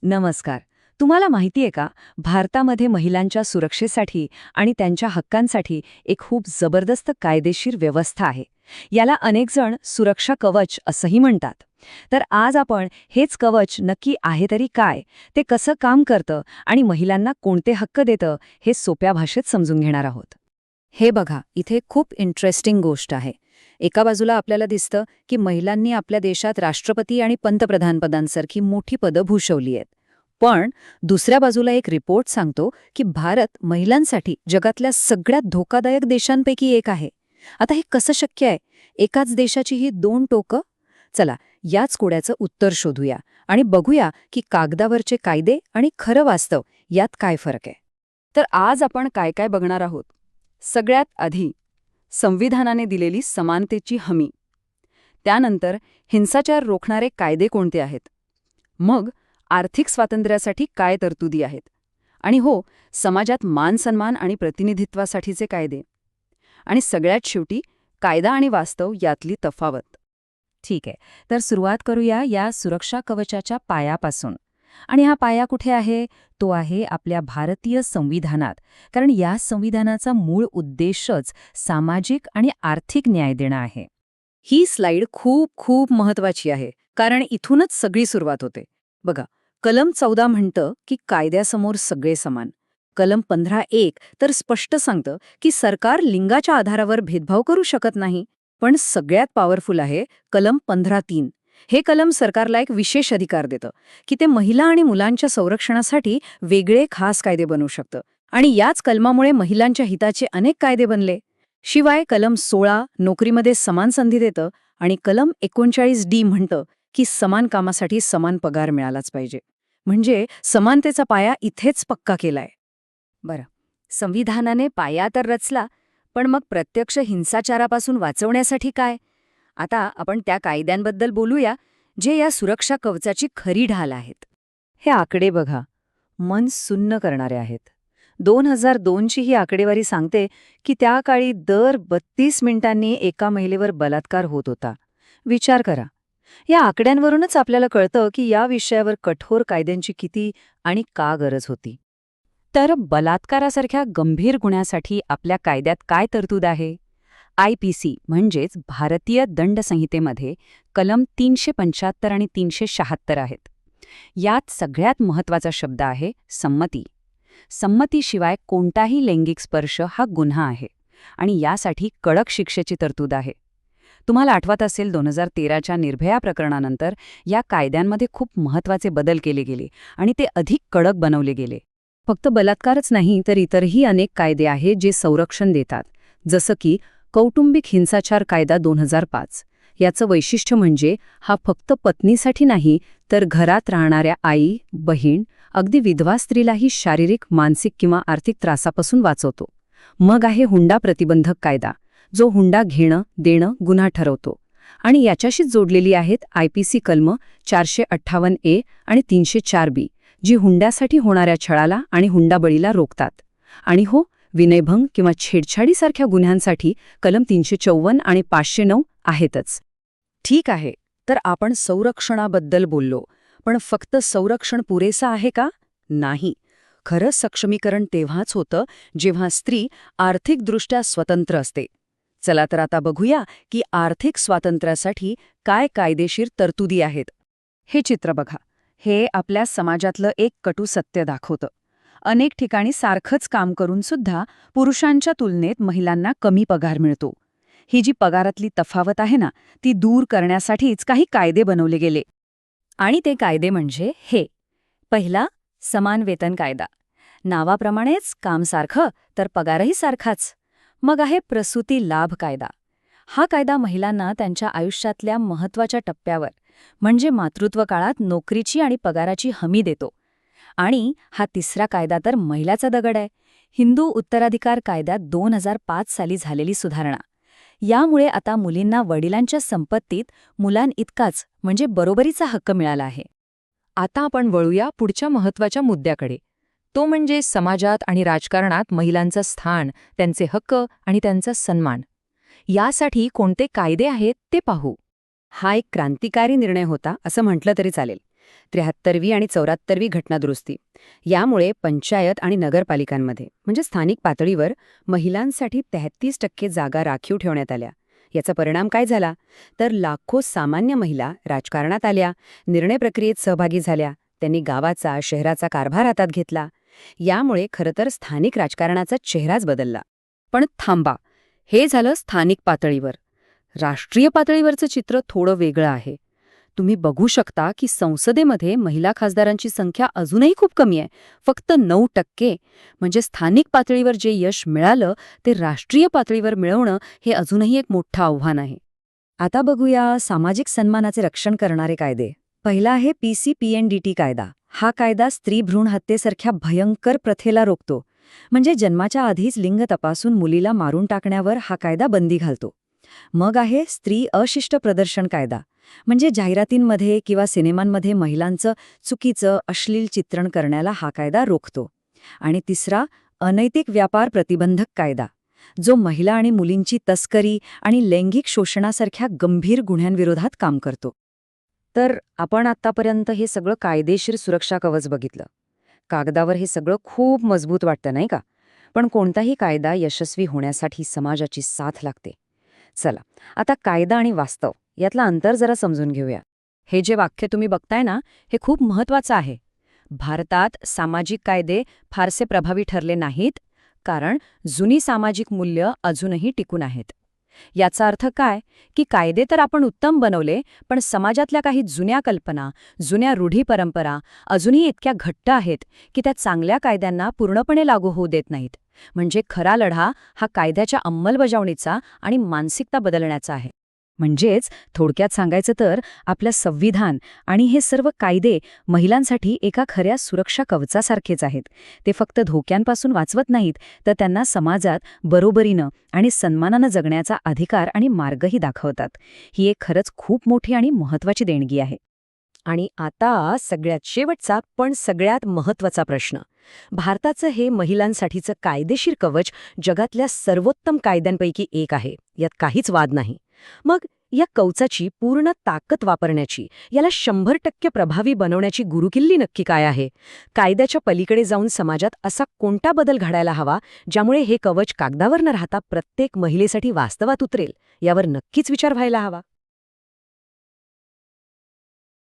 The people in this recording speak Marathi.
नमस्कार. तुम्हाला माहिती आहे का, भारतामध्ये महिलांच्या सुरक्षेसाठी आणि त्यांच्या हक्कांसाठी एक खूप जबरदस्त कायदेशीर व्यवस्था आहे. याला अनेक जण सुरक्षा कवच असंही म्हणतात. तर आज आपण हेच कवच नक्की आहे तरी काय, ते कसं काम करतं आणि महिलांना कोणते हक्क देतं, हे सोप्या भाषेत समजून घेणार आहोत. हे बघा, इथे खूप इंटरेस्टिंग गोष्ट आहे. एका बाजूला आपल्याला दिसतं की महिलांनी आपल्या देशात राष्ट्रपती आणि पंतप्रधान पदांसारखी मोठी पदं भूषवली आहेत. पण दुसऱ्या बाजूला एक रिपोर्ट सांगतो की भारत महिलांसाठी जगातल्या सगळ्यात धोकादायक देशांपैकी एक आहे. आता हे कसं शक्य आहे? एकाच देशाची ही दोन टोकं? चला, याच कोड्याचं उत्तर शोधूया आणि बघूया की कागदावरचे कायदे आणि खरं वास्तव यात काय फरक आहे. तर आज आपण काय काय बघणार आहोत. सगळ्यात आधी संविधानाने दिलेली समानतेची हमी. त्यानंतर हिंसाचार रोखणारे कायदे कोणते आहेत. मग आर्थिक स्वातंत्र्यासाठी काय तरतुदी आहेत. आणि हो, समाजात मान-सन्मान आणि प्रतिनिधित्वासाठीचे कायदे. आणि सगळ्यात शेवटी कायदा आणि वास्तव यातली तफावत. ठीक आहे, तर सुरुवात करूया या सुरक्षा कवचाच्या पायापासून. आणि हा पाया कुठे आहे? तो आहे आपल्या भारतीय संविधानात. कारण या संविधानाचा मूळ उद्देशच सामाजिक आणि आर्थिक न्याय देणं आहे. ही स्लाइड खूप खूप महत्वाची आहे, कारण इथूनच सगळी सुरुवात होते. बघा, कलम 14 म्हणतं की कायद्यासमोर सगळे समान. कलम 15(1) तर स्पष्ट सांगतं की सरकार लिंगाच्या आधारावर भेदभाव करू शकत नाही. पण सगळ्यात पॉवरफुल आहे कलम 15(3). हे कलम सरकारला एक विशेष अधिकार देतं की ते महिला आणि मुलांच्या संरक्षणासाठी वेगळे खास कायदे बनवू शकतं. आणि याच कलमामुळे महिलांच्या हिताचे अनेक कायदे बनले. शिवाय कलम 16 नोकरीमध्ये समान संधी देतं आणि कलम 39D म्हणतं की समान कामासाठी समान पगार मिळालाच पाहिजे. म्हणजे समानतेचा पाया इथेच पक्का केलाय. बरं, संविधानाने पाया तर रचला, पण मग प्रत्यक्ष हिंसाचारापासून वाचवण्यासाठी काय? आता आपण त्या कायद्यांबद्दल बोलूया, जे या सुरक्षा कवचाची खरी ढाल आहेत. हे आकडे बघा, मन सुन्न करणारे आहेत. 2002ची ही आकडेवारी सांगते की त्या काळी दर 32 मिनिटांनी एका महिलेवर बलात्कार होत होता. विचार करा. या आकड्यांवरूनच आपल्याला कळतं की या विषयावर कठोर कायद्यांची किती आणि का गरज होती. तर बलात्कारासारख्या गंभीर गुन्ह्यासाठी आपल्या कायद्यात काय तरतूद आहे? IPC म्हणजेच भारतीय दंड संहितेमध्ये कलम 375 आणि 376 आहेत. यात सगळ्यात महत्त्वाचा शब्द आहे संमती. संमतीशिवाय कोणताही लैंगिक स्पर्श हा गुन्हा आहे आणि यासाठी कडक शिक्षेची तरतूद आहे. तुम्हाला आठवत असेल 2013च्या निर्भया प्रकरणानंतर या कायद्यांमध्ये खूप महत्त्वाचे बदल केले गेले आणि ते अधिक कडक बनवले गेले. फक्त बलात्कारच नाही तर इतरही अनेक कायदे आहेत जे संरक्षण देतात. जसं की कौटुंबिक हिंसाचार कायदा 2005. याचं वैशिष्ट्य म्हणजे हा फक्त पत्नीसाठी नाही तर घरात राहणाऱ्या आई, बहीण, अगदी विधवा स्त्रीलाही शारीरिक, मानसिक किंवा आर्थिक त्रासापासून वाचवतो. मग आहे हुंडा प्रतिबंधक कायदा, जो हुंडा घेणं, देणं गुन्हा ठरवतो. आणि याच्याशीच जोडलेली आहेत IPC कलम 458A आणि 304B, जी हुंड्यासाठी होणाऱ्या छळाला आणि हुंडाबळीला रोखतात. आणि हो, विनयभंग किंवा छेडछाडीसारख्या गुन्ह्यांसाठी कलम 354 आणि 509 आहेतच. ठीक आहे, तर आपण संरक्षणाबद्दल बोललो, पण फक्त संरक्षण पुरेसं आहे का? नाही. खरं सक्षमीकरण तेव्हाच होतं जेव्हा स्त्री आर्थिकदृष्ट्या स्वतंत्र असते. चला तर आता बघूया की आर्थिक स्वातंत्र्यासाठी काय कायदेशीर तरतुदी आहेत. हे चित्र बघा. हे आपल्या समाजातलं एक कटू सत्य दाखवतं. अनेक ठिकाणी सारखंच काम करून सुद्धा पुरुषांच्या तुलनेत महिलांना कमी पगार मिळतो. ही जी पगारातली तफावत आहे ना, ती दूर करण्यासाठीच काही कायदे बनवले गेले. आणि ते कायदे म्हणजे हे. पहिला, समान वेतन कायदा. नावाप्रमाणेच काम सारखं तर पगारही सारखाच. मग आहे प्रसूती लाभ कायदा. हा कायदा महिलांना त्यांच्या आयुष्यातल्या महत्त्वाच्या टप्प्यावर म्हणजे मातृत्व काळात नोकरीची आणि पगाराची हमी देतो. आणि हा तिसरा कायदा तर मैलाचा दगड आहे, हिंदू उत्तराधिकार कायद्यात 2005 साली झालेली सुधारणा. यामुळे आता मुलींना वडिलांच्या संपत्तीत मुलांइतकाच म्हणजे बरोबरीचा हक्क मिळाला आहे. आता आपण वळूया पुढच्या महत्त्वाच्या मुद्द्याकडे. तो म्हणजे समाजात आणि राजकारणात महिलांचं स्थान, त्यांचे हक्क आणि त्यांचा सन्मान. यासाठी कोणते कायदे आहेत ते पाहू. हा एक क्रांतिकारी निर्णय होता असं म्हटलं तरी चालेल. 73वी आणि 74वी घटनादुरुस्ती. यामुळे पंचायत आणि नगरपालिकांमध्ये म्हणजे स्थानिक पातळीवर महिलांसाठी 33% जागा राखीव ठेवण्यात आल्या. याचा परिणाम काय झाला तर लाखो सामान्य महिला राजकारणात आल्या, निर्णय प्रक्रियेत सहभागी झाल्या, त्यांनी गावाचा शहराचा कारभार हातात घेतला. यामुळे खरं तर स्थानिक राजकारणाचा चेहराच बदलला. पण थांबा, हे झालं स्थानिक पातळीवर. राष्ट्रीय पातळीवरचं चित्र थोडं वेगळं आहे. तुम्ही बघू शकता की संसदेमध्ये महिला खासदारांची संख्या अजूनही खूप कमी आहे, फक्त 9%. म्हणजे स्थानिक पातळीवर जे यश मिळालं ते राष्ट्रीय पातळीवर मिळवणं हे अजूनही एक मोठं आव्हान आहे. आता बघूया सामाजिक सन्मानाचे रक्षण करणारे कायदे. पहिला आहे PCPNDT कायदा. हा कायदा स्त्री भ्रूण हत्येसारख्या भयंकर प्रथेला रोखतो. म्हणजे जन्माच्या आधीच लिंग तपासून मुलीला मारून टाकण्यावर हा कायदा बंदी घालतो. मग आहे स्त्री अशिष्ट प्रदर्शन कायदा. म्हणजे जाहिरातींमध्ये किंवा सिनेमांमध्ये महिलांचं चुकीचं अश्लील चित्रण करण्याला हा कायदा रोखतो. आणि तिसरा अनैतिक व्यापार प्रतिबंधक कायदा, जो महिला आणि मुलींची तस्करी आणि लैंगिक शोषणासारख्या गंभीर गुन्ह्यांविरोधात काम करतो. तर आपण आत्तापर्यंत हे सगळं कायदेशीर सुरक्षा कवच बघितलं. कागदावर हे सगळं खूप मजबूत वाटतं नाही का? पण कोणताही कायदा यशस्वी होण्यासाठी समाजाची साथ लागते. चला, आता कायदा आणि वास्तव यातलं अंतर जरा समजून घेऊया. हे जे वाक्य तुम्ही बघताय ना, हे खूप महत्वाचं आहे. भारतात सामाजिक कायदे फारसे प्रभावी ठरले नाहीत, कारण जुनी सामाजिक मूल्य अजूनही टिकून आहेत. याचा अर्थ काय की कायदे तर आपण उत्तम बनवले, पण समाजातल्या काही जुन्या कल्पना, जुन्या रूढी परंपरा अजूनही इतक्या घट्ट आहेत की त्या चांगल्या कायद्यांना पूर्णपणे लागू होऊ देत नाहीत. म्हणजे खरा लढा हा कायद्याच्या अंमलबजावणीचा आणि मानसिकता बदलण्याचा आहे. म्हणजेच थोडक्यात सांगायचं तर आपलं संविधान आणि हे सर्व कायदे महिलांसाठी एका खऱ्या सुरक्षा कवचासारखेच आहेत. ते फक्त धोक्यांपासून वाचवत नाहीत, तर त्यांना समाजात बरोबरीनं आणि सन्मानानं जगण्याचा अधिकार आणि मार्गही दाखवतात. ही एक खरंच खूप मोठी आणि महत्वाची देणगी आहे. आणि आता सगळ्यात शेवटचा पण सगळ्यात महत्वाचा प्रश्न. भारताचं हे महिलांसाठीचं कायदेशीर कवच जगातल्या सर्वोत्तम कायद्यांपैकी एक आहे, यात काहीच वाद नाही. मग या कवचाची पूर्ण ताकद वापरण्याची, याला 100% प्रभावी बनवण्याची गुरुकिल्ली नक्की काय आहे? कायद्याच्या पलीकडे जाऊन समाजात असा कोणता बदल घडायला हवा ज्यामुळे हे कवच कागदावर न राहता प्रत्येक महिलेसाठी वास्तवात उतरेल? यावर नक्कीच विचार व्हायला हवा.